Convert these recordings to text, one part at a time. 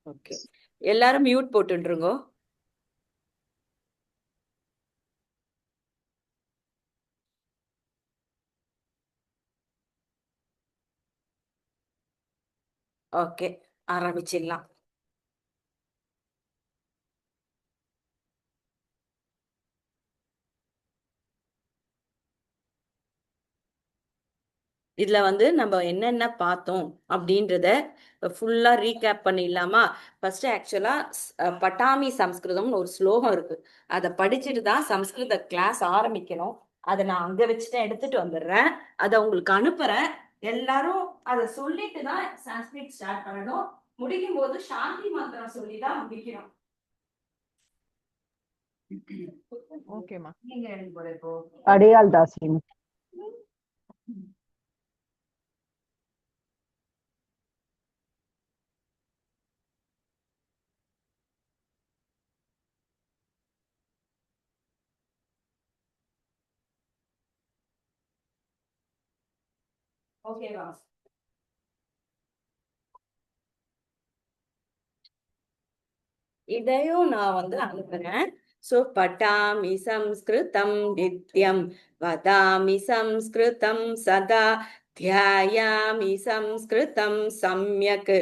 Okay, எல்லாரும் mute போட்டுருங்க. Okay, ஆரம்பிச்சிடலாம். இதுல வந்து நம்ம என்னென்ன பார்த்தோம் அப்படின்றத ஃபுல்லா ரீகேப் பண்ணிடலாமா? ஃபர்ஸ்ட் ஆக்சுவலா பட்டாமி சம்ஸ்கிருதம்னு ஒரு ஸ்லோகம் இருக்கு. அதை படிச்சுட்டு தான் சம்ஸ்கிருத கிளாஸ் ஆரம்பிக்கணும். அதை நான் அங்க வச்சுட்டு எடுத்துட்டு வந்துடுறேன். அதை உங்களுக்கு அனுப்புறேன். எல்லாரும் அதை சொல்லிட்டு தான் சான்ஸ்கிரிட் ஸ்டார்ட் பண்ணணும். முடிக்கும் போது சாந்தி மந்திரம் சொல்லி தான் முடிக்கணும். ஓகேமா. நீங்க எழுதி போட இப்போ அடையாள் தாசியம். ஓகேவா? இதையும் நான் வந்து அனுப்புறேன். சோ பட்டாமி சம்ஸ்கிருதம் நித்யம் வதாமி சம்ஸ்கிருதம் சதா த்யாயாமி சம்ஸ்கிருதம் சம்யக்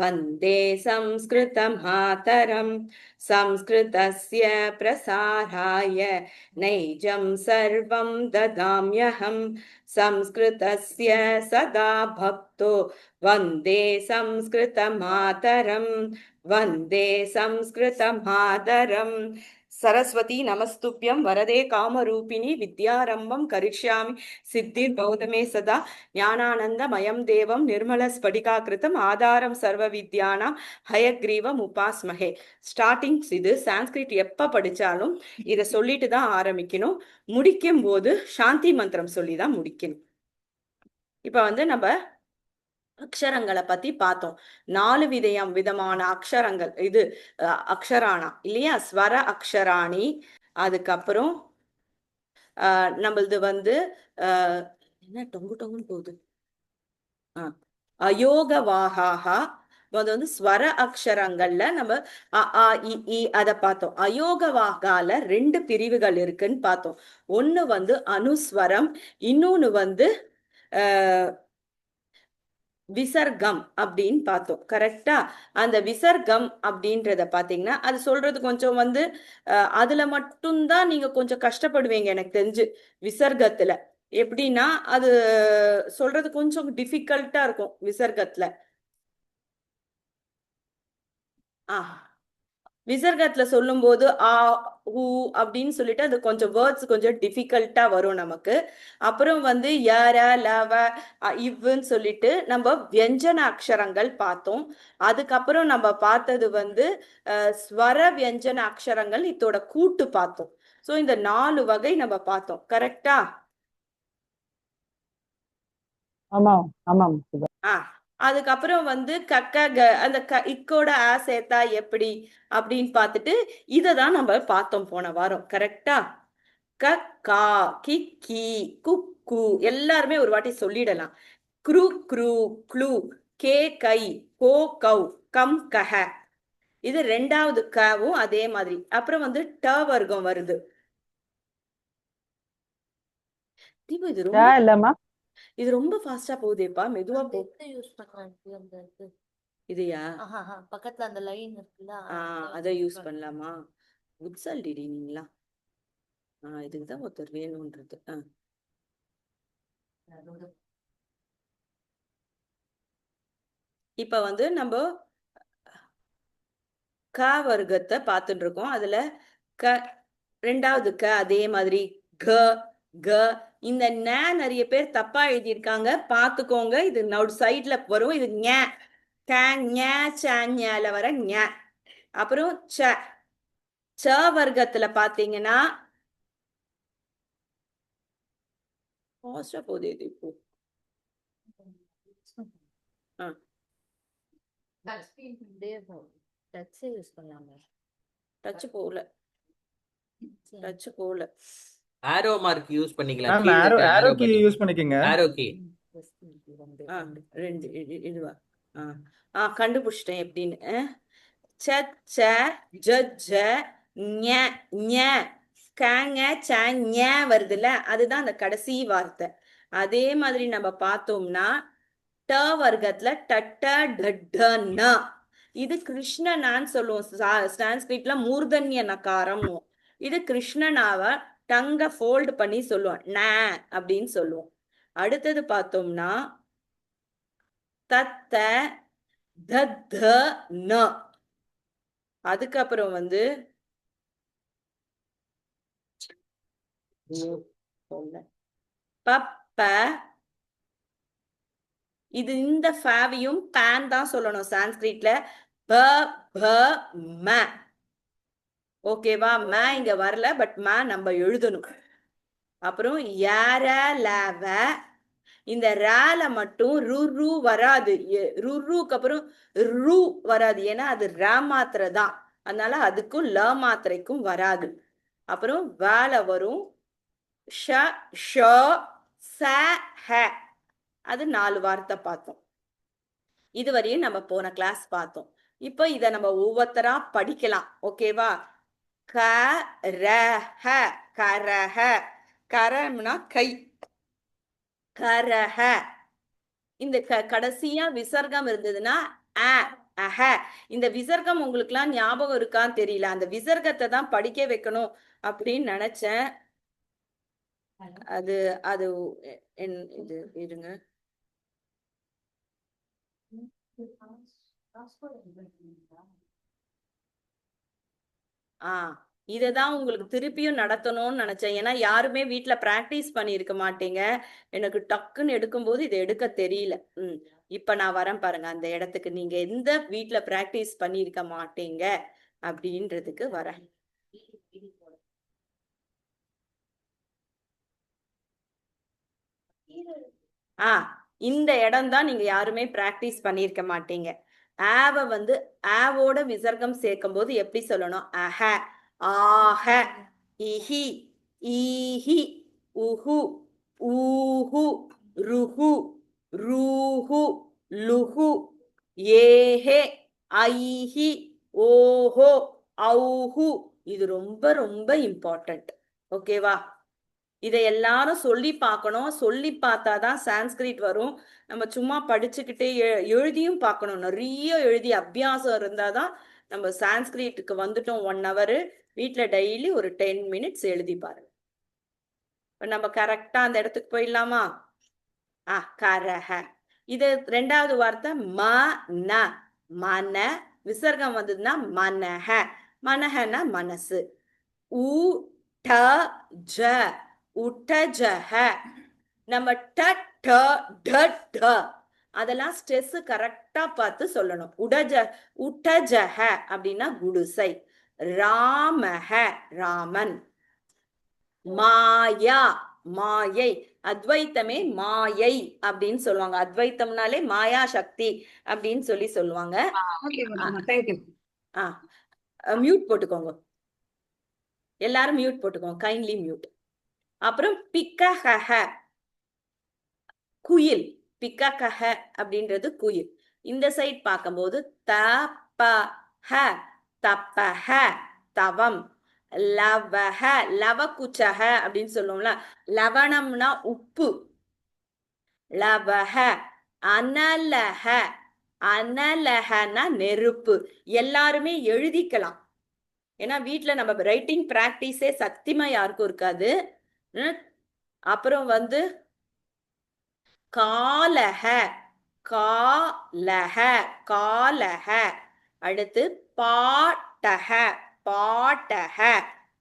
வந்தே சம்ஸ்கிருத மாதரம் சம்ஸ்கிருதஸ்ய பிரசாராய நைஜம் சர்வம் ததாம்யஹம் சம்ஸ்கிருதஸ்ய சதா பக்தோ வந்தே சம்ஸ்கிருத மாதரம் वन्दे संस्कृतमादरम्। सरस्वती नमस्तुभ्यं वरदे कामरूपिणी विद्यारम्भं करिष्यामि सिद्धिर्भवतु मे सदा ज्ञानानन्दमयं देवं निर्मलस्फटिकाकृतिम् आधारं सर्वविद्यानां हयग्रीवम् उपास्महे. ஸ்டார்டிங்ஸ் இது சான்ஸ்கிரிட் எப்ப படிச்சாலும் இதை சொல்லிட்டு தான் ஆரம்பிக்கணும். முடிக்கும் போது சாந்தி மந்திரம் சொல்லி தான் முடிக்கணும். இப்ப வந்து நம்ம அக்ஷரங்களை பத்தி பார்த்தோம். 4 விதமான அக்ஷரங்கள். இது அக்ஷராணா இல்லையா? ஸ்வர அக்ஷராணி. அதுக்கப்புறம் நம்மளது வந்து என்ன டொங்கு டொங்குன்னு போகுது. அயோக வாகாகா. அது வந்து ஸ்வர அக்ஷரங்கள்ல நம்ம அ ஆ இ ஈ அதை பார்த்தோம். அயோக வாகால 2 பிரிவுகள் இருக்குன்னு பார்த்தோம். ஒண்ணு வந்து அனுஸ்வரம், இன்னொன்னு வந்து விசர்க்கம் அப்படின்னு பார்த்தோம். கரெக்டா? அந்த விசர்க்கம் அப்படின்றத பாத்தீங்கன்னா அது சொல்றது கொஞ்சம் வந்து அதுல மட்டும்தான் நீங்க கொஞ்சம் கஷ்டப்படுவீங்க எனக்கு தெரிஞ்சு. விசர்க்கத்துல எப்படின்னா அது சொல்றது கொஞ்சம் டிஃபிகல்ட்டா இருக்கும் விசர்க்கத்துல. விசர்க்கத்துல சொல்லும் போது ஆ ஹூ அப்படின்னு சொல்லிட்டு அது கொஞ்சம் வேர்ட்ஸ் கொஞ்சம் டிஃபிகல்ட்டா வரும் நமக்கு. அப்புறம் வந்து யர லவ இவ்வுன்னு சொல்லிட்டு நம்ம வியஞ்சன அக்ஷரங்கள் பார்த்தோம். அதுக்கப்புறம் நம்ம பார்த்தது வந்து ஸ்வர வியஞ்சன அக்ஷரங்கள் இதோட கூட்டு பார்த்தோம். ஸோ இந்த 4 வகை நம்ம பார்த்தோம். கரெக்டா? ஆமாம் ஆமாம். அதுக்கப்புறம் வந்து அந்த இக்கோட ஆ சேர்த்தா எப்படி அப்படின்னு பார்த்துட்டு இதை தான் நம்ம பார்த்தோம் போன வாரம். கரெக்டா? க கா கி கி குக்கு எல்லாருமே ஒரு வாட்டி சொல்லிடலாம். க்ரு க்ரு க்ளூ கே கை கோ கௌ கம் கஹ. இது 2வது கவும் அதே மாதிரி. அப்புறம் வந்து ட வர்க்கம் வருது. இது ரொம்ப இது ரொம்ப ஃபாஸ்டா போகுதேப்பா. மெதுவா போ. இதையா? பக்கத்துல அந்த லைன் இருக்குல்ல, அதை யூஸ் பண்ணலாமா? உட்சல் டிடிங்களா? இதுக்குதான் ஒருத்தர் வேணும்ன்றது. இப்ப வந்து நம்ம க வர்க்கத்தை பார்த்துட்டு இருக்கோம். அதுல க 2வது க அதே மாதிரி க க. இந்த ந நிறைய பேர் தப்பா எழுதியிருக்காங்க, பாத்துக்கோங்க. இது சைட்ல வரும். இது ஞ ஞ வர ஞ. அப்புறம் ச ச வர்க்கத்துல பாத்தீங்கன்னா போகுது. இது இப்போ டச் போகல. ஆரோ மார்க் யூஸ் பண்ணிக்கலாம். ஆரோ கீ யூஸ் பண்ணிக்கங்க. Arrow key. இதுவா? கண்டுபிடிச்சிட்டேன் எப்படின்னு. ச ச ஜ ஜ ஞ ஞ கங்க ச ஞ வருதுல்ல அதுதான் அந்த கடைசி வார்த்தை. அதே மாதிரி நம்ம பார்த்தோம்னா ட வர்க்கத்துல டட்ட டட்டன இது கிருஷ்ணனான்னு சொல்லுவோம். சான்ஸ்கிரிட்ல மூர்தன்ய நகாரம். இது கிருஷ்ணனாவ டங்க ஃபோல்டு பண்ணி சொல்லுவோம் ந அப்படின்னு சொல்லுவோம். அடுத்தது பார்த்தோம்னா தத்த தத்த ந அதுக்கப்புறம் வந்து பப்ப இது இந்த ஃபேவியும் பேன் தான் சொல்லணும் சான்ஸ்கிரிட்ல. ப ப ம ஓகேவா? ம இங்க வரல, பட் ம நம்ம எழுதணும். அப்புறம் யார லவ இந்த ரால மட்டும் ரு வராது. ருக்கு அப்புறம் ரு வராது, ஏன்னா அது ரா மாத்திரை தான். அதனால அதுக்கும் ல மாத்திரைக்கும் வராது. அப்புறம் வேல வரும் ஷ ஷ ச ஹ அது 4 வார்த்தை பார்த்தோம். இதுவரையும் நம்ம போன கிளாஸ் பார்த்தோம். இப்போ இத நம்ம ஒவ்வொருத்தரா படிக்கலாம். ஓகேவா? க ர ஹ கரஹ கரம்னா கை. கரஹ இந்த கடைசியா விசர்க்கம் இருந்ததுன்னா அ அஹ. இந்த விசர்க்கம் உங்களுக்குலாம் ஞாபகம் இருக்கான்னு தெரியல. அந்த விசர்க்கத்தை தான் படிக்க வைக்கணும் அப்படின்னு நினைச்சேன். அது அது இது இருங்க. இததான் உங்களுக்கு திருப்பியும் நடத்தணும்னு நினைச்சேன். ஏன்னா யாருமே வீட்டுல பிராக்டிஸ் பண்ணியிருக்க மாட்டீங்க. எனக்கு டக்குன்னு எடுக்கும்போது இதை எடுக்க தெரியல. இப்ப நான் வரேன் பாருங்க அந்த இடத்துக்கு. நீங்க எந்த வீட்டுல பிராக்டிஸ் பண்ணியிருக்க மாட்டீங்க அப்படின்றதுக்கு வரேன். இந்த இடம் தான் நீங்க யாருமே பிராக்டிஸ் பண்ணியிருக்க மாட்டீங்க. ஆவ வந்து ஆவோட விசர்க்கம் சேர்க்கும் போது எப்படி சொல்லணும்? அஹ ஆஹ இஹி ஈஹி உஹு ஊஹு ருஹு ரூஹு லுஹு ஏஹே ஐஹி ஓஹோ ஔஹு. இது ரொம்ப ரொம்ப இம்பார்ட்டன்ட். ஓகேவா? இதை எல்லாரும் சொல்லி பார்க்கணும். சொல்லி பார்த்தாதான் சான்ஸ்கிரிட் வரும். நம்ம சும்மா படிச்சுக்கிட்டே எழுதியும் பார்க்கணும். நிறைய எழுதி அபியாசம் இருந்தாதான் நம்ம சான்ஸ்கிரிட்டுக்கு வந்துட்டோம். 1 hour வீட்டுல டெய்லி ஒரு 10 minutes எழுதி பாருங்க. நம்ம கரெக்டா அந்த இடத்துக்கு போயிடலாமா? கரஹ. இது 2வது வார்த்தை ம ந மன. விசர்க்கம் வந்ததுன்னா மனஹ. மனஹன்னா மனசு. உ ட ஜ உட்டஜஹ. நம்ம ட ட ட ட அதெல்லாம் ஸ்ட்ரெஸ் கரெக்டா பார்த்து சொல்லணும். உட்டஜஹ அப்படின்னா குடிசை. ராமஹ ராமன். மாயா மாயை. அத்வைத்தமே மாயை அப்படின்னு சொல்லுவாங்க. அத்வைத்தம்னாலே மாயா சக்தி அப்படின்னு சொல்லுவாங்க. மியூட் போட்டுக்கோங்க எல்லாரும். மியூட் போட்டுக்கோங்க, கைண்ட்லி மியூட். அப்புறம் பிக்கஹ குயில். பிக்கஹ அப்படின்றது குயில். இந்த சைட் பார்க்கும்போது தபஹ தப்பஹ தவம். லவஹ லவகுச்சஹ அப்படின்னு சொல்லுவோம்ல. லவணம்னா உப்பு. லவஹ அனலஹ அனலஹனா நெருப்பு. எல்லாருமே எழுதிக்கலாம். ஏன்னா வீட்டுல நம்ம ரைட்டிங் பிராக்டிஸே சத்தியமா யாருக்கும் இருக்காது. அப்புறம் வந்து காலஹ காலஹ காலஹ. அடுத்து பாட்டஹ பாட்டஹ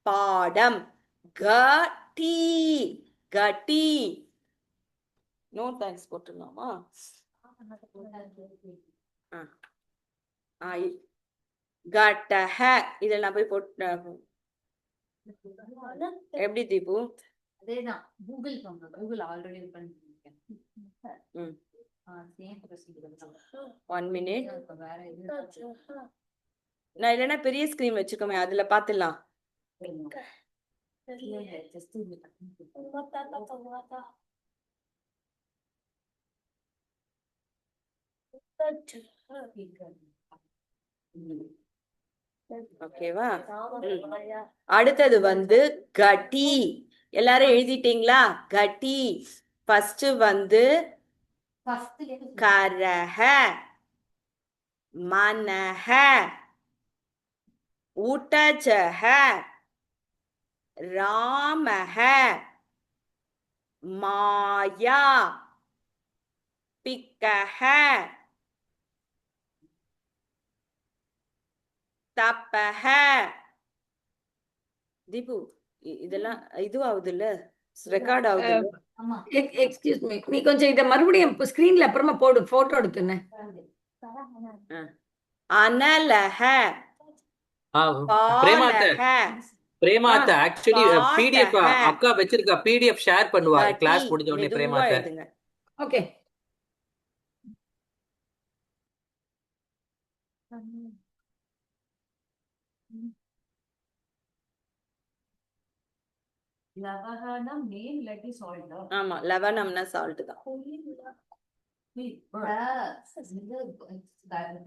பாடம். கட்டி கட்டி. No thanks போட்டுடலாமா? கட்டஹ இதெல்லாம் போய் போட்டு எப்படி தீபு? அதேதான் கூகுள் ஆல்ரெடி பண்ணிருக்கேன். 1 minute. நான் இல்லைன்னா பெரிய ஸ்கிரீன் வச்சுக்கோமே, அதுல பாத்துடலாம். ஓகேவா? அடுத்தது வந்து கட்டி. எல்லாரும் எழுதிட்டீங்களா? கட்டி. ஃபர்ஸ்ட் வந்து கரஹ, மனஹ, உடஜஹ, ராமஹ, மாயா, பிக்கஹ, தப்பஹ. தீபு, இதெல்லாம் இதுவாகுது இல்ல, ரெக்கார்ட் ஆகுது இல்ல? ஆமா. எக்ஸ்கியூஸ் மீ, நீ கொஞ்சம் இதை மறுபடியும் ஸ்கிரீன்ல அப்புறமா போடு, போட்டோ எடுத்துன்னு. அனலஹ, பிரேமாத்த பாலஹ, பிரேமாத்த ஆக்சுவலி பிடிஎஃப் பாட்டஹ. அக்கா வச்சிருக்கா, பிடிஎஃப் ஷேர் பண்ணுவா கட்டி. கிளாஸ் முடிஞ்ச உடனே. மெதுவா பிரேமாத்த எழுதுங்க. ஓகே. லவகனம் நேம் இல்லாட்டி சால்ட். ஆமா, லவணம்னா சால்ட் தான்.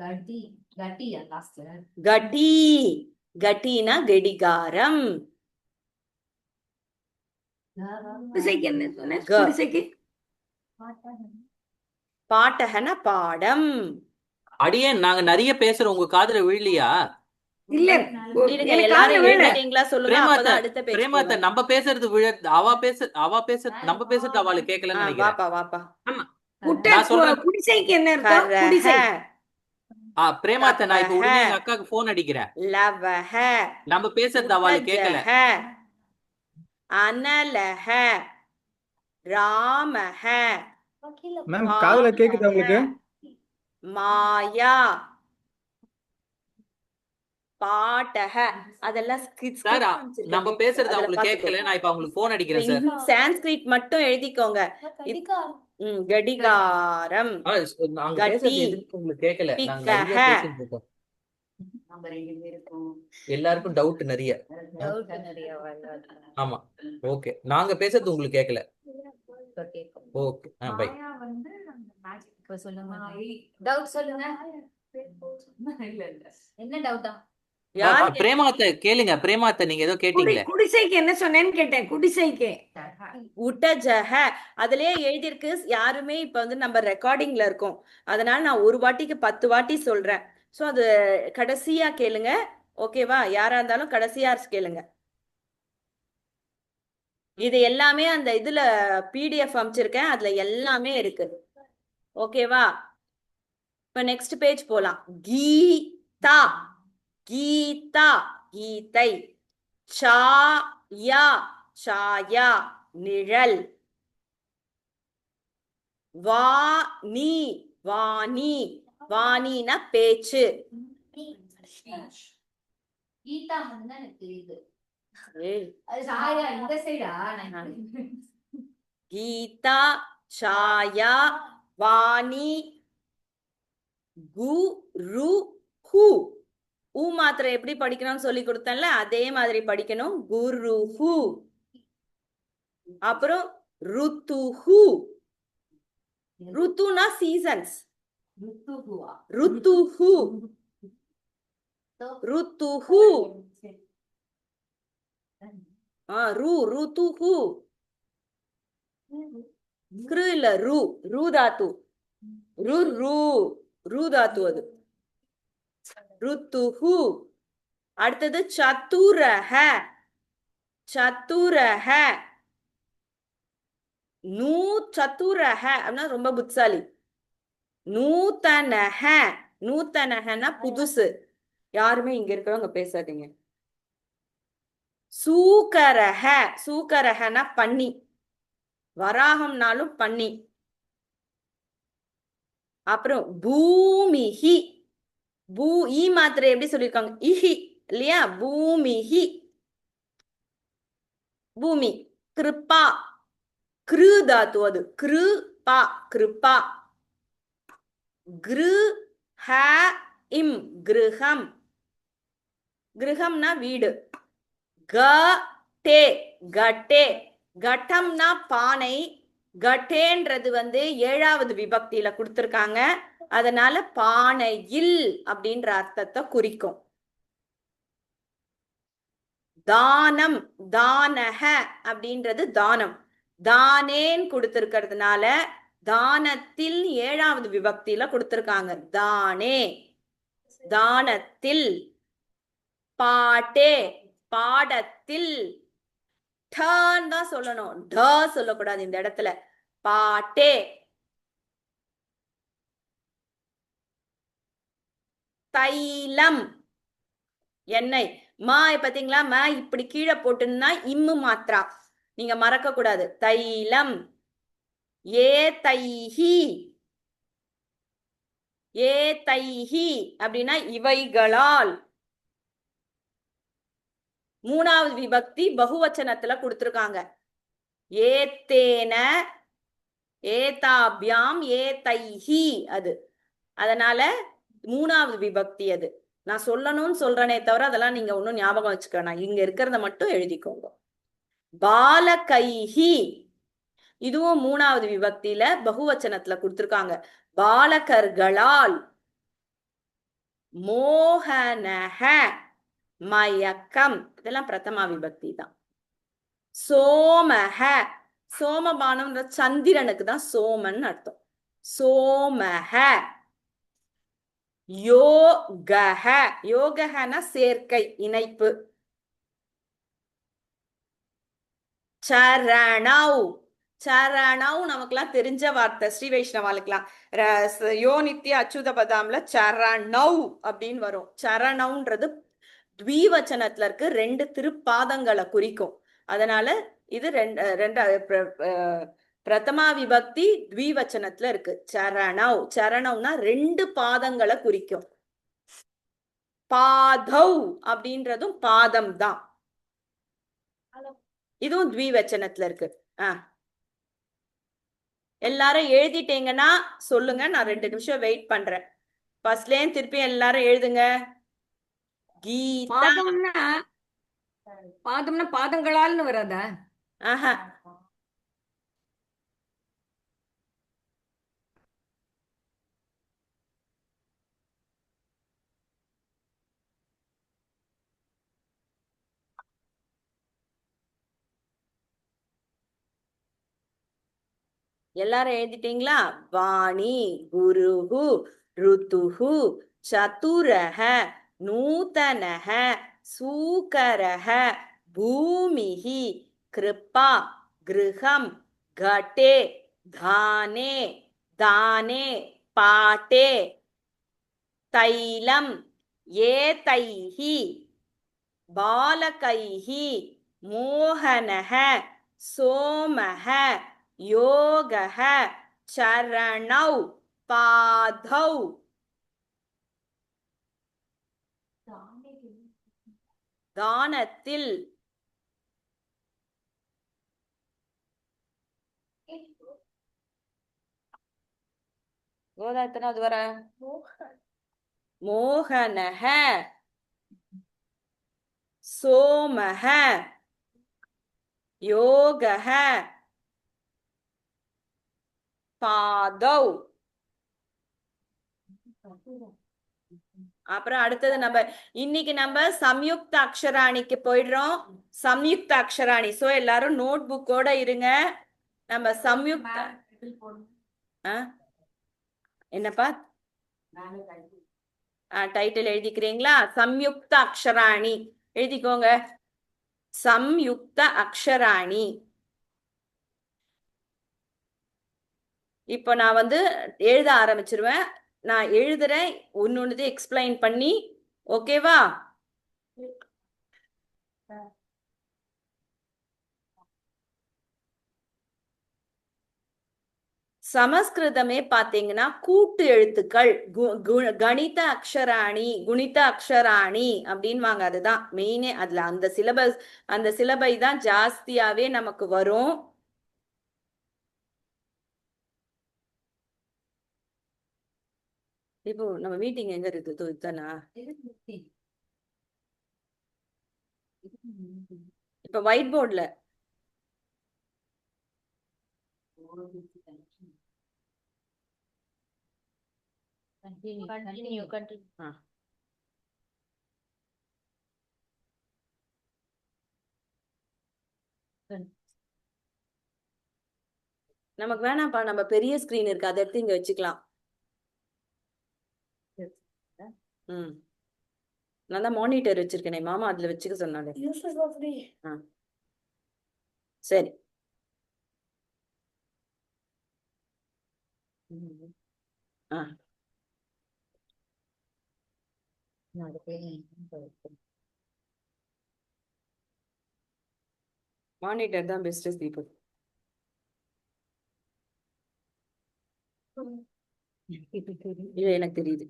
கட்டி கட்டியா லாஸ்ட்ல கட்டி. கட்டினா கடிகாரம். குடிசைக்கு என்ன சொன்னேன்? க. குடிசைக்கு பாட்டகன பாடம். அடியே நாங்க நிறைய பேசுறோம், உங்க காதுல விழலையா? இல்ல, இருங்க, எனக்கு எல்லாரும் காதுல விழல. எழுதிட்டீங்களா சொல்லுங்க, பிரேமாத்த அப்பதான் அடுத்த பேஜ் பிரேமாத்த போவேன். நம்ம பேசுறது அவ பேசுறது நம்ம பேசுறது அவளுக்கு கேட்கலன்னு நினைக்கிறேன். வாப்பா வாப்பா. நான் சொல்றேன். குடிசைக்கு என்ன இருக்கும்? கரஹ, குடிசை. பிரேமாத்த நான் இப்ப உடனே எங்க அக்காவுக்கு போன் அடிக்கிறேன். லவஹ, நம்ம பேசுறது அவளுக்கு கேட்கல. உடஜஹ, அனலஹ, ராமஹ, மேம் காதுல கேக்குதா உங்களுக்கு? மாயா, பாட்டக. அதெல்லாம் சார் நம்ம பேசுறது அவங்களுக்கு கேட்கல, நான் இப்ப அவங்களுக்கு போன் அடிக்கிறேன் சார். சான்ஸ்கிரிட் மட்டும் எழுதிக்கோங்க. கடிகாரம், நாங்க கட்டி, பேசுறது எதுக்கு உங்களுக்கு கேட்கல? நாங்க நிறைய பிக்கஹ. பேசிட்டு இருக்கோம். நம்ம ரெண்டு பேருக்கும் எல்லாருக்கும் டவுட் நிறைய. டவுட் நிறைய ஆமா, ஓகே. நாங்க பேசுறது உங்களுக்கு கேட்கல. கேட்கும். Okay, bye. இப்ப சொல்லுங்க. டவுட் சொல்லுங்க. இல்ல இல்ல. என்ன டவுட்டா? யார் பிரேமாத்த கேளுங்க. பிரேமாத்த நீங்க ஏதோ கேட்டீங்களே. குடிசைக்கு என்ன சொன்னேன்னு கேட்டேன். குடிசைக்கு உடஜஹ அதுலயே எழுதியிருக்கு. யாருமே இப்ப வந்து நம்ம ரெக்கார்டிங்ல இருக்கோம், அதனால நான் ஒரு வாட்டிக்கு 10 வாட்டி சொல்றேன். சோ அது கடைசியா கேளுங்க, ஓகேவா? யாரா இருந்தாலும் கடைசியா கேளுங்க. இது எல்லாமே அந்த இதுல பிடிஎஃப் அமைச்சிருக்கேன், அதுல எல்லாமே இருக்கு, ஓகேவா? இப்ப நெக்ஸ்ட் பேஜ் போலாம். கீதா, கீதா கீதை. சாயா, சாயா நிழல். வாணி, வாணி, வாணினா பேச்சு. கீதா வந்து எனக்கு தெரியுது. ஏய், அது சாயா இந்த சைடா? கீதா, சாயா, வாணி, குரு, ஹு. ஊ மாத்திரை எப்படி படிக்கணும்னு சொல்லி கொடுத்தேன்ல, அதே மாதிரி படிக்கணும். குருஹு. அப்புறம் ருத்துஹு. ருத்துனா சீசன்ஸ். ருத்துகுவா. ருத்துஹு, ருத்துஹு. ருத்துஹு. கிரு இல்ல, ரு, ரு தாத்து. ரு ரு ரு தாத்து அது. ருத்துஹு. அடுத்தது சத்துரஹ, சத்துரஹ. நூ சத்துரஹ அப்படின்னா ரொம்ப புத்திசாலி. நூத்தனஹ, நூத்தனஹனா புதுசு. யாருமே இங்க இருக்கிறவங்க பேசாதீங்க. சூக்கரஹ, சூக்கரஹனா பன்னி. வராகம்னாலும் பன்னி. அப்புறம் பூமிஹி, பூ ஈ மாத்திரை எப்படி சொல்லிருக்காங்க? இஹி இல்லையா? பூமிஹி, பூமி. கிருப்பா, கிரு தாத்து அது. கிருபா, கிருப்பா. கிருஹ இம், கிருஹம். கிருஹம்னா வீடு. கட்டே, கட்டே. கட்டம்னா பானை. கட்டேன்றது வந்து 7வது விபக்தியில கொடுத்திருக்காங்க, அதனால பானையில் அப்படின்ற அர்த்தத்தை குறிக்கும். தானம், தானக அப்படின்றது தானம். தானேன் கொடுத்திருக்கிறதுனால தானத்தில் 7வது விபக்தியில கொடுத்திருக்காங்க. தானே, தானத்தில். பாட்டே, பாடத்தில். டன் தான் சொல்லணும், ட சொல்லக்கூடாது இந்த இடத்துல. பாட்டே. தைலம், எண்ணெய். மா பாத்தீங்களா, மா இப்படி கீழே போட்டுன்னா இம்மு மாத்ரா, நீங்க மறக்க கூடாது. தைலம். ஏ தைஹி, ஏ தைஹி அப்படின்னா இவைகளால். 3வது விபக்தி பகுவச்சனத்துல கொடுத்திருக்காங்க. ஏத்தேன, ஏதாபியாம், ஏதைஹி அது. அதனால 3வது விபக்தி அது. நான் சொல்லணும்னு சொல்றேனே தவிர அதெல்லாம் நீங்க ஒன்னும் ஞாபகம் வச்சுக்கணும். இங்க இருக்கிறத மட்டும் எழுதிக்கோங்க. பாலகைஹி, இதுவும் 3வது விபக்தியில பகுவச்சனத்துல கொடுத்திருக்காங்க. பாலகர்களால். மோகனஹ, மயக்கம், இதெல்லாம் பிரதமா விபக்தி தான். சோமஹ, சோமபானம் சந்திரனுக்கு தான் சோமன் அர்த்தம். சோமஹ. யோகஹ, யோகஹனா சேர்க்கை, இணைப்பு. சரணௌ, சரணௌ நமக்கெல்லாம் தெரிஞ்ச வார்த்தை, ஸ்ரீ வைஷ்ணவாளுக்கெல்லாம். யோ நித்ய அச்சுத பதாம்ல சரணௌ அப்படின்னு வரும். சரணௌன்றது த்விவச்சனத்துல இருக்கு, 2 திருப்பாதங்களை குறிக்கும். அதனால இது பிரதமா விபக்தி த்விவச்சனத்துல இருக்கு. சரணௌ, சரணௌனா 2 பாதங்களை குறிக்கும். பாதௌ அப்படின்றதும் பாதம் தான், இதுவும் த்விவச்சனத்துல இருக்கு. எல்லாரும் எழுதிட்டீங்கன்னா சொல்லுங்க, நான் 2 நிமிஷம் வெயிட் பண்றேன். ஃபர்ஸ்ட்லேயும் திருப்பி எல்லாரும் எழுதுங்க. கீதா. பாதம்னா பாதம்னா பாதங்களால்னு வராதா? ஆஹா, எல்லாரும் எழுதிட்டீங்களா? வாணி, குருஹு, ருத்துஹு, சதுரஹ, நூதனஹ, சூகரஹ, பூமிஹி, கிருபா, கிருஹம், கட்டே, தானே, தானே, பாட்டே, தைலம், ஏதைஹி, பாலகைஹி, மோகனஹ, சோமஹ, யோகஹ, சரணௌ, பாதௌ. தானத்தில். கோதா எத்தனாவது வர? மோகனஹ, சோமஹ, யோகஹ, பாதௌ. அப்புறம் அடுத்தது இன்னைக்கு நம்ம சம்யுக்த அக்ஷராணிக்கு போயிடுறோம். சம்யுக்த அக்ஷராணி. சோ எல்லாரும் நோட் புக்கோட இருங்க. நம்ம சம்யுக்த என்னப்பா டைட்டில் எழுதிக்கிறீங்களா? சம்யுக்த அக்ஷராணி எழுதிக்கோங்க. சம்யுக்த அக்ஷராணி. இப்போ நான் எழுத ஆரம்பிச்சிருவேன். நான் எழுதுறேன், ஒன்னொன்னு எக்ஸ்பிளைன் பண்ணி. ஓகேவா? சமஸ்கிருதமே பாத்தீங்கன்னா கூட்டு எழுத்துக்கள், கணித அக்ஷராணி, குணித அக்ஷராணி அப்படின்வாங்க. அதுதான் மெயினே. அதுல அந்த சிலபை தான் ஜாஸ்தியாவே நமக்கு வரும். இப்போ நம்ம மீட்டிங் எங்க இருக்குது? இதுதானா? இப்ப ஒயிட் போர்ட்ல Continue. நமக்கு வேணாம்ப்பா, நம்ம பெரிய ஸ்கிரீன் இருக்கு, அதை எடுத்து இங்க வச்சுக்கலாம். நான் தான் மானிட்டர் வச்சிருக்கேனே மாமா, அதுல வச்சுக்க சொன்னாலே. சரி. மானிட்டர் தான் பெஸ்ட் ஸ்பீக்கர். இல்ல எனக்கு தெரியுது.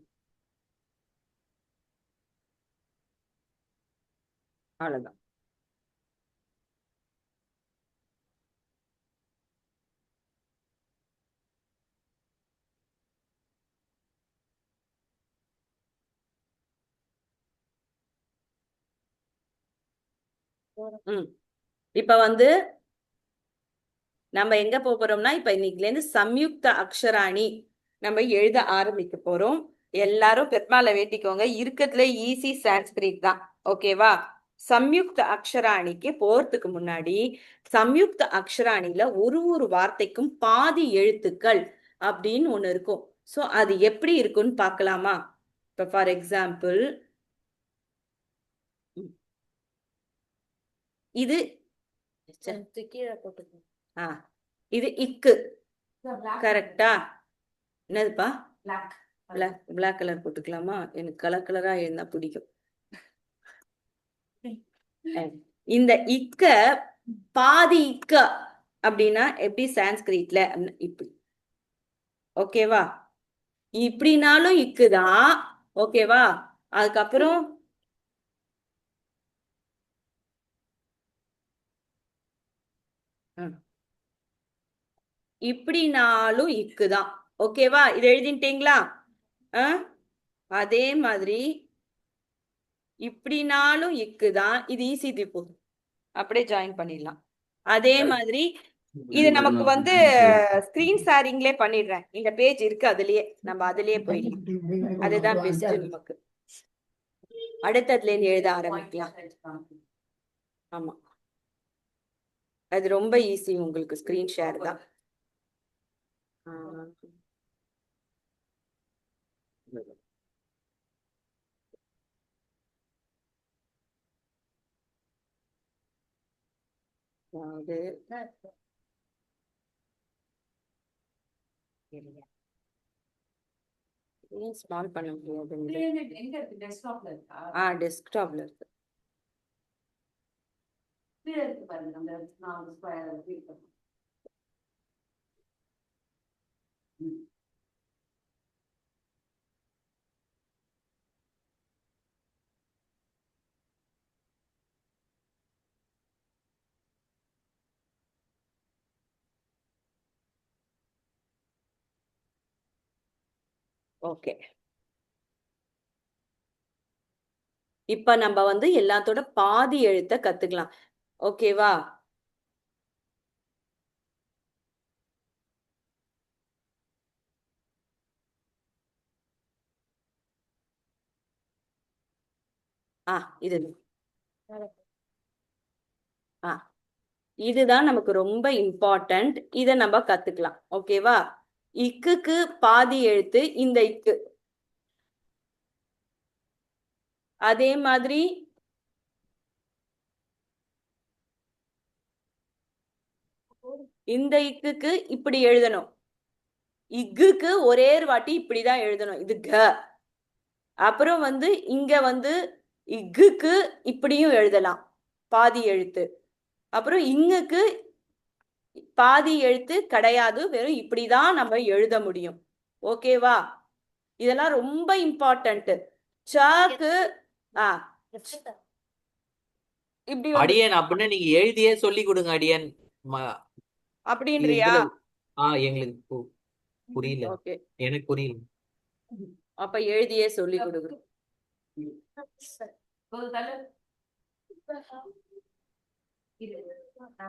அவ்வளவுதான். இப்ப வந்து நம்ம எங்க போறோம்னா, இப்ப இன்னைக்குல இருந்து சம்யுக்த அக்ஷராணி நம்ம எழுத ஆரம்பிக்க போறோம். எல்லாரும் பெருமாளை வேட்டிக்கோங்க. இருக்கிறதுல ஈஸி சான்ஸ்கிரிட் தான். ஓகேவா? சம்யுக்த அக்ஷராணிக்கு போறதுக்கு முன்னாடி சம்யுக்த அக்ஷராணில ஒரு வார்த்தைக்கும் பாதி எழுத்துக்கள் அப்படின்னு ஒண்ணு இருக்கும். சோ அது எப்படி இருக்குன்னு பார்க்கலாமா? இப்ப ஃபார் எக்ஸாம்பிள் இது இது இக்கு, கரெக்டா? என்னதுப்பா? பிளாக் கலர் போட்டுக்கலாமா? எனக்கு கலர் கலரா இருந்தா பிடிக்கும். இந்த இக்க பாதி இக்க அப்படின்னா எப்படி சான்ஸ்கிரிட்ல இப்படி. ஓகேவா? இப்படினாலும் இக்குதான். ஓகேவா? அதுக்கப்புறம் இப்படினாலும் இக்குதான். ஓகேவா? இது எழுதிட்டீங்களா? அதே மாதிரி இப்படினாலும் இக்குதான். இது ஈஸி திப்பு, அப்படியே ஜாயின் பண்ணிடலாம். அதே மாதிரி இது நமக்கு வந்து ஸ்கிரீன் ஷேரிங்லயே பண்ணிடுறேன். இந்த பேஜ் இருக்கு, அதுலயே நம்ம அதுலயே போயிடலாம். அதுதான் பெஸ்ட் நமக்கு. அடுத்ததுல இருந்து எழுத ஆரம்பிக்கலாம். ஆமா, அது ரொம்ப ஈஸி உங்களுக்கு. ஸ்கிரீன் ஷேர் தான். ஸ்மால் பண்ண முடியாது. டெஸ்க்டாப்ல இருக்கு. ஓகே, இப்ப நம்ம வந்து எல்லாத்தோட பாதி எழுத்த கத்துக்கலாம். ஓகேவா? இது இதுதான் நமக்கு ரொம்ப இம்பார்ட்டன்ட். இத நம்ம கத்துக்கலாம். ஓகேவா? இக்குக்கு பாதி எழுத்து இந்த இக்கு. அதே மாதிரி இந்த இக்குக்கு இப்படி எழுதணும். இக்குக்கு ஒரே ஒரு வாட்டி இப்படிதான் எழுதணும். இது க. அப்புறம் வந்து இங்க வந்து இக்குக்கு இப்படியும் எழுதலாம், பாதி எழுத்து. அப்புறம் இங்குக்கு பாதி எழுத்து கிடையாது, வெறும் இப்படிதான் நம்ம எழுத முடியும். ஓகேவா? இதெல்லாம் ரொம்ப இம்பார்ட்டன்ட். சாக்கு இப்படி அடியன் அப்படின்னு நீங்க எழுதியே சொல்லி கொடுங்க அடியன். அப்படின்றியா? எங்களுக்கு புரியல. ஓகே, எனக்கு புரியல. அப்ப எழுதியே சொல்லி கொடுங்க.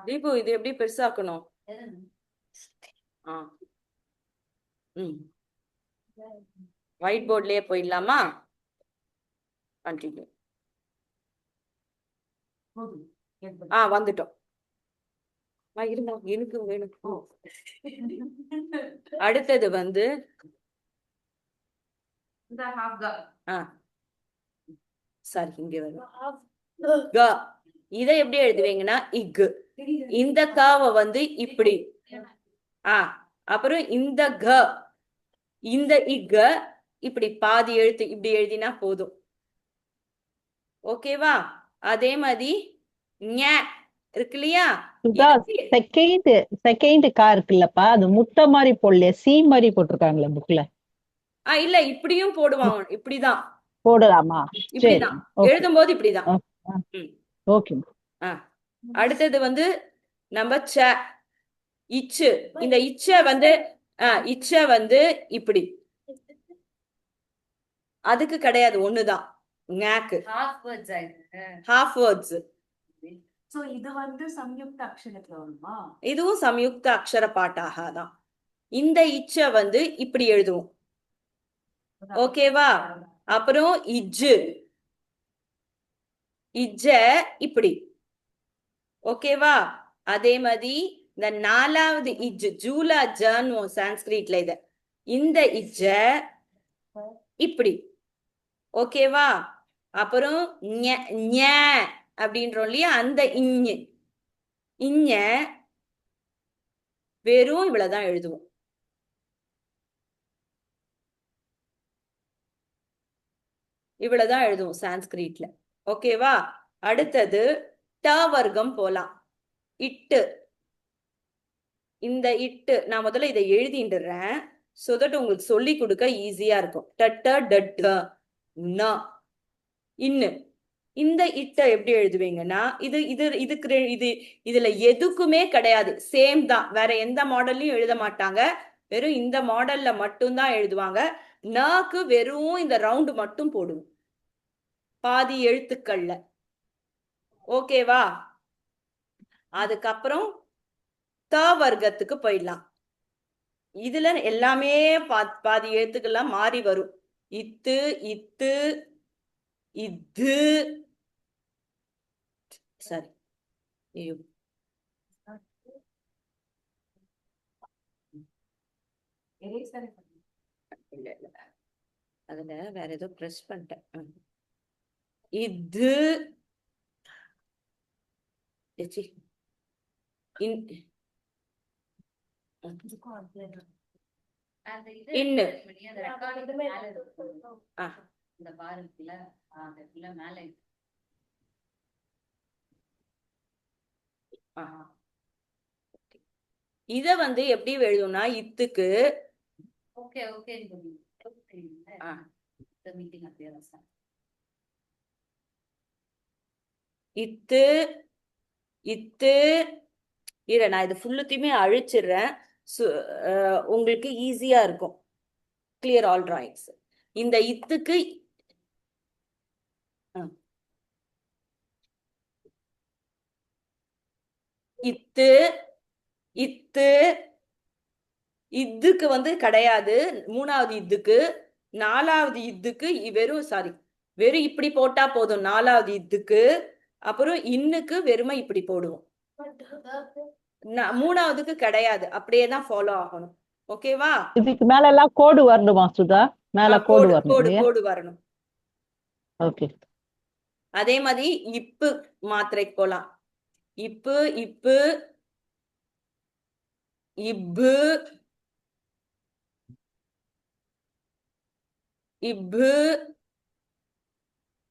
தீபு, இது எப்படி பெருசாக்கணும்? ஒயிட் போர்ட்லயே போயிடலாமா? கண்டினியூ. வந்துட்டோம். இருங்க எனக்கு வேணும். அடுத்தது வந்து சாரி இங்க வரும் க. இதை எப்படி எழுதுவீங்கன்னா இக்கு. இந்த காவை வந்து இப்படி அப்புறம் இந்த க இந்த இக்க இப்படி பாதி எழுத்து இப்படி எழுதினா போதும். ஓகேவா? அதே மாதிரி ஞ இருக்கு இல்லையா? சுதா செகண்ட் கா இருக்குல்லப்பா, அது முட்டை மாதிரி போடல, சி மாதிரி போட்டிருக்காங்களே புக்ல. இல்ல இப்படியும் போடுவாங்க. இப்படிதான் போடலாமா? சரி, இப்படிதான் எழுதும்போது இப்படிதான். ஓகே. அடுத்தது வந்து நம்ம ச இச்சு. இந்த இச்ச வந்து இச்ச வந்து இப்படி, அதுக்கு கிடையாது, ஒண்ணுதான் ஞாக்கு. Half words. சோ இது வந்து சம்யுக்த அக்ஷரத்துல வருமா? இதுவும் சம்யுக்த அக்ஷர பாட்டாக தான். இந்த இச்ச வந்து இப்படி எழுதுவோம். ஓகேவா? அப்புறம் இஜ்ஜு இஜ்ஜ இப்படி. ஓகேவா? அதே மாதிரி இந்த 4வது இஜ் ஜூலா ஜன்னு சான்ஸ்கிரிட்ல இத. இந்த இஜ்ஜ இப்படி. ஓகேவா? அப்புறம் ஞ அப்படின்றோம் இல்லையா? அந்த இஞ வெறும் இவ்வளவுதான் எழுதுவோம். இவ்வளவுதான் எழுதுவோம் சான்ஸ்கிரிட்ல. ஓகேவா? அடுத்தது ட வர்க்கம் போலாம். இட்டு. இந்த இட்டு நான் முதல்ல இதை எழுதிடுறேன், சோ தட் உங்களுக்கு சொல்லி கொடுக்க ஈஸியா இருக்கும். டட்ட டட்ட ந இன்னு. இந்த இட்ட எப்படி எழுதுவீங்கன்னா இது இது இதுக்கு இது இதுல எதுக்குமே கிடையாது, சேம் தான். வேற எந்த மாடல்லையும் எழுத மாட்டாங்க, வெறும் இந்த மாடல்ல மட்டும்தான் எழுதுவாங்க. நக்கு வெறும் இந்த ரவுண்டு மட்டும் போடுவோம் பாதி எழுத்துக்கள்ல. ஓகேவா? அதுக்கப்புறம் த வர்க்கத்துக்கு போயிடலாம். இதுல எல்லாமே பாதி எழுத்துக்கெல்லாம் மாறி வரும். இத்து இத்து இது. சரி, ஐயோ இல்ல இல்ல, அதுல வேற ஏதோ பிரஸ் பண்ணிட்டேன். இது இன்னு. இத வந்து எப்படி எழுதும்னா இத்துக்கு இத்து இத்து. இரு, நான் இது ஃபுல்லுத்தையுமே அழிச்சிடுறேன், உங்களுக்கு ஈஸியா இருக்கும். Clear all drawings. இந்த இத்துக்கு இத்து இத்து. இதுக்கு வந்து கிடையாது, 3வது இதுக்கு. 4வது இதுக்கு வெறும் இப்படி போட்டா போதும் 4வது இதுக்கு. அப்புறம் இன்னுக்கு வெறுமை இப்படி போடுவோம். 3வதுக்கு கிடையாது, அப்படியே தான் ஃபாலோ ஆகணும். ஓகேவா? இதுக்கு மேல எல்லாம் கோடு வரணுமா சுதா? மேல கோடு வரணும். கோடு வரணும். ஓகே. அதே மாதிரி இப்பு மாத்திரைக்கு போலாம். இப்பு இப்பு இப்பு இப்பு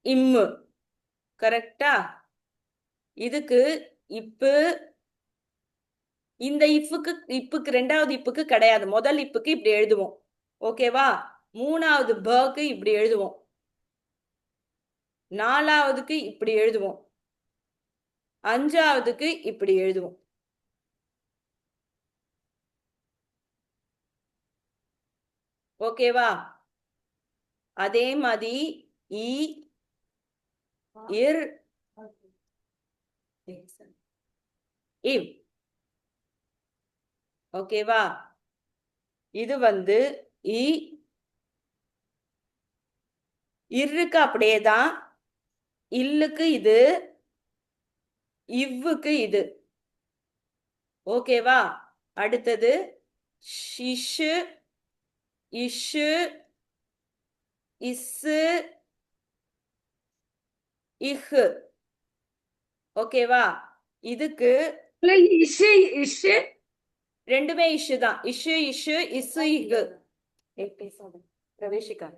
இம்மு. கரெக்டா? இதுக்கு இப்பு. இந்த இப்புக்கு 2வது இப்புக்கு கிடையாது, முதல் இப்புக்கு இப்படி எழுதுவோம். ஓகேவா? 3வது பக்கு இப்படி எழுதுவோம். 4வதுக்கு இப்படி எழுதுவோம். 5வதுக்கு இப்படி எழுதுவோம். ஓகேவா? அதே மாதிரி இர் இவ். ஓகேவா? இது வந்து இருக்கு அப்படியேதான். இல்லுக்கு இது, இவ்வுக்கு இது. ஓகேவா? அடுத்தது ஷிஷு, இஷு, இஸ்ஸு, இஹு. ஓகேவா? இதுக்கு இஷு இஷு ரெண்டுமே இஷு தான். இஷு இஷு இசு இகு. பேசாத பிரவேசிக்கா.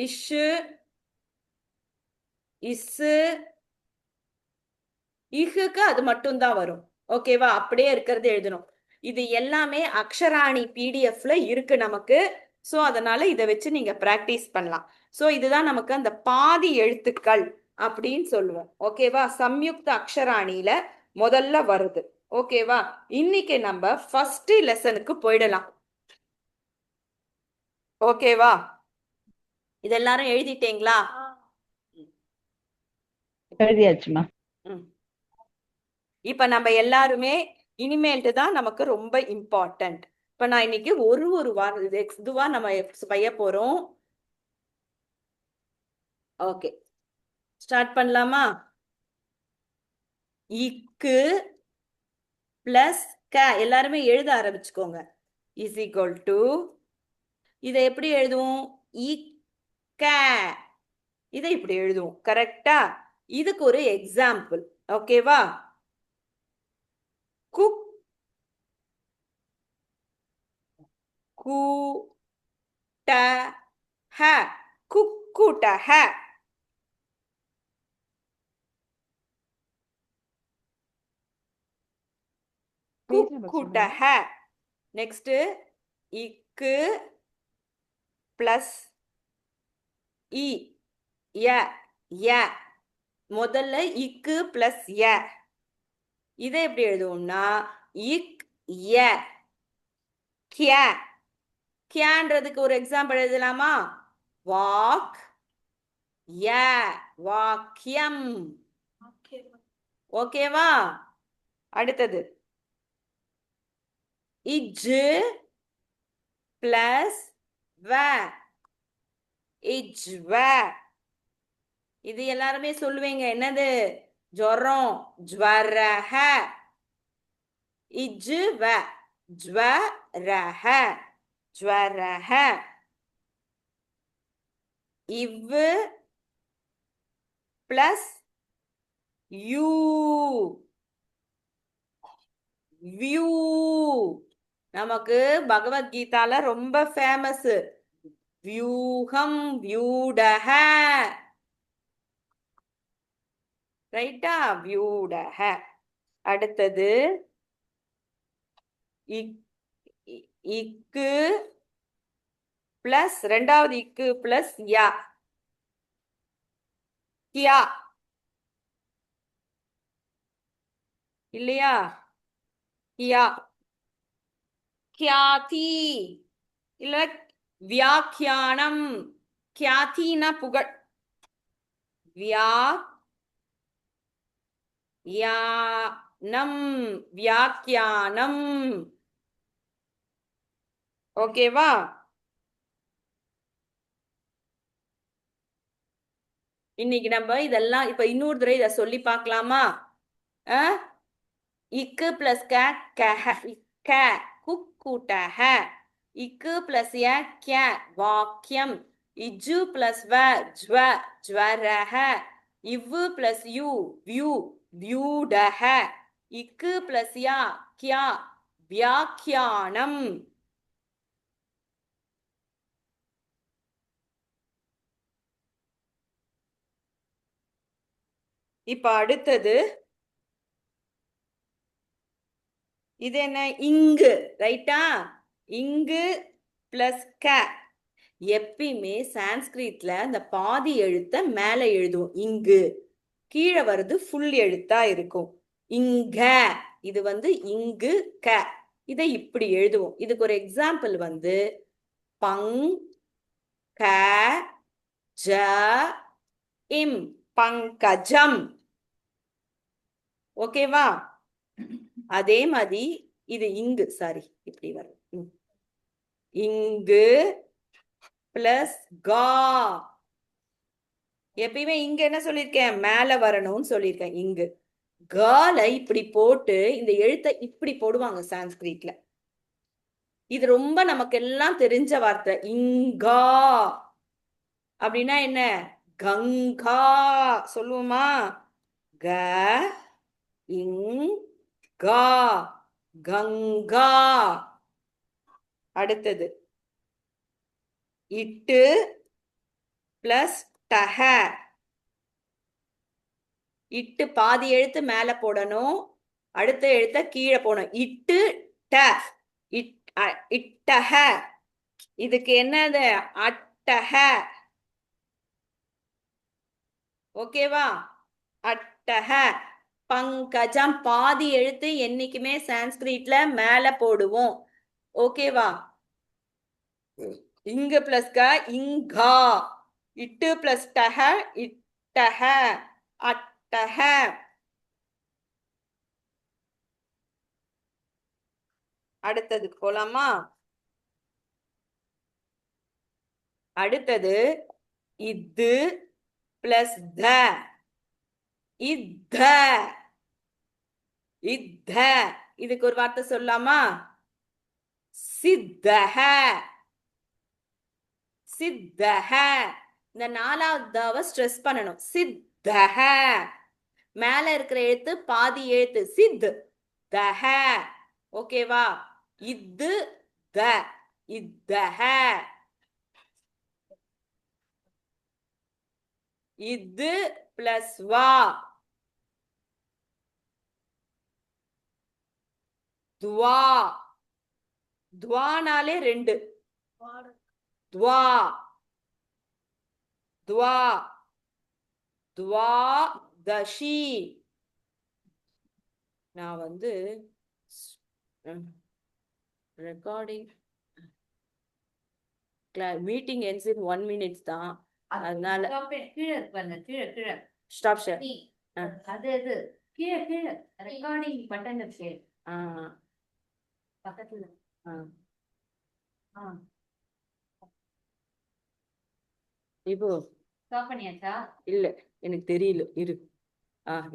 இஷு இசு இஹுக்கு அது மட்டும் தான் வரும். ஓகேவா? அப்படியே இருக்கிறது எழுதணும். இது எல்லாமே அக்ஷராணி பிடிஎஃப்ல இருக்கு நமக்கு. சோ அதனால இதை வச்சு நீங்க பிராக்டிஸ் பண்ணலாம். சோ இதுதான் நமக்கு அந்த பாதி எழுத்துக்கள் அப்படின்னு சொல்லுவோம். ஓகேவா? சம்யுக்த அக்ஷராணியில முதல்ல வருது. ஓகேவா? இன்னைக்கு நம்ம ஃபர்ஸ்ட் லெசனுக்கு போயிடலாம். ஓகேவா? இது எல்லாரும் எழுதிட்டீங்களா? எழுதியாச்சுமா. இப்ப நம்ம எல்லாருமே இனிமேல்ட்டு தான் நமக்கு ரொம்ப இம்பார்ட்டன்ட். இப்ப நான் இன்னைக்கு ஒரு வாரம் இதுவா நம்ம செய்ய போறோம். ஓகே, ஸ்டார்ட் பண்ணலாமா? இக்கு பிளஸ் க எல்லாருமே எழுத ஆரம்பிச்சுக்கோங்க. இஸ் ஈக்குவல் டு இதை எப்படி எழுதுவோம்? இக்க இதை இப்படி எழுதுவோம். கரெக்டா? இதுக்கு ஒரு எக்ஸாம்பிள். ஓகேவா? குக் கூட்ட ஹ குக்கூட்ட ஹ. குக்கூட்ட ஹ. நெக்ஸ்ட் இக்கு பிளஸ் இ ய ய. முதல்ல இக்கு பிளஸ் ய. இதை எப்படி எழுதுவோம்னா இக் ய கிய. கியான்றதுக்கு ஒரு எக்ஸாம்பிள் எழுதலாமா? வாக் ய வாக்கியம். ஓகேவா? அடுத்தது இஜ்ஜு பிளஸ் வ இஜ்வ. இது எல்லாருமே சொல்லுவீங்க. என்னது? ஜொரம் ஜ்வரஹ. இஜ்வ ஜ்வரஹ ஜ்வரஹ. இவ்வு பிளஸ் யூ வியூ. நமக்கு பகவத்கீதால ரொம்ப ஃபேமஸ். வியூகம் வியூடஹ. ரைட்டா? வியூடஹ. அடுத்தது இக்கு பிளஸ் ரெண்டாவது இக்கு பிளஸ் யா கியா. இல்லையா? கியா கியாதி இல்ல வியாக்கியானம். கியாதினா புகழ். வியாக்கியானம் வியாக்கியானம். ஓகேவா? இன்னைக்கு நம்ம இதெல்லாம் இப்ப இன்னொரு தடவை இதை சொல்லி பார்க்கலாமா? இக்கு பிளஸ் க கஹ க குக்கூட்டஹ. இக்கு பிளஸ் ய க்ய வாக்கியம். இஜ்ஜு பிளஸ் வ ஜ்வ ஜ்வரஹ. இவ்வு பிளஸ் யூ வியூ வியூடஹ. இக்கு பிளஸ் யா கியா வியாக்கியானம். இப்ப அடுத்தது இது என்ன? இங்கு. ரைட்டா? இங்கு பிளஸ் க. எப்பயுமே சான்ஸ்கிரிட்ல அந்த பாதி எழுத்த மேல எழுதுவோம். இங்கு கீழே வருது ஃபுல் எழுத்தா இருக்கும். இங்க இது இங்கு க. இதை இப்படி எழுதுவோம். இதுக்கு ஒரு எக்ஸாம்பிள் பங் க ஜ இம் பங்கஜம். ஓகேவா? அதே மாதிரி இது இங்கு சாரி இப்படி வரும். இங்கு பிளஸ் கா எப்பயுமே இங்க என்ன சொல்லியிருக்கேன், மேல வரணும்னு சொல்லியிருக்கேன். இங்கு கால இப்படி போட்டு இந்த எழுத்தை இப்படி போடுவாங்க சான்ஸ்கிரிட்ல. இது ரொம்ப நமக்கு எல்லாம் தெரிஞ்ச வார்த்தை. இங்கா அப்படின்னா என்ன, கங்கா சொல்லுவோமா, க இங்கா கங்கா. அடுத்தது இட்டு பிளஸ் டஹ. இட்டு பாதி எழுத்து மேல போடணும், அடுத்த எழுத்த கீழே போடணும். இட்டு ட இட்டஹ. இதுக்கு என்னது, அட்டஹ. ஓகேவா, அட்டஹ. பங்கஜம் பாதி எழுத்து என்னைக்குமே சான்ஸ்கிரிட்ல மேல போடுவோம். ஓகேவா, இங்க பிளஸ் க இங்கா. இட்டு பிளஸ் டஹ இட்டஹ அட்டஹ. அடுத்ததுக்கு போலாமா. அடுத்தது இது பிளஸ் த. இத்த இத்த. இதுக்கு ஒரு வார்த்தை சொல்லலாமா, சித்தஹ சித்தஹ. இந்த 4வது தடவை ஸ்ட்ரெஸ் பண்ணணும். சித்தஹ. மேல இருக்கிற எழுத்து பாதி எழுத்து, சித் தஹ. ஓகேவா, இது த இத்தஹ. இது பிளஸ் வா துவா. துவானாலே 2, துவா துவா துவா தஷி. நான் வந்து recording meeting ends in 1 minute தான், அதனால கீழே பாருங்க, கீழே கீழே ஸ்டாப் ஷேர். நீ, அது கீழே கீழே ரெக்கார்டிங் பட்டன் இருக்கு பக்கத்துல. இப்போ ஸ்டாப் பண்ணியாச்சா? இல்ல, எனக்கு தெரியல, இரு.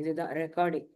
இதுதான் ரெக்கார்டிங்.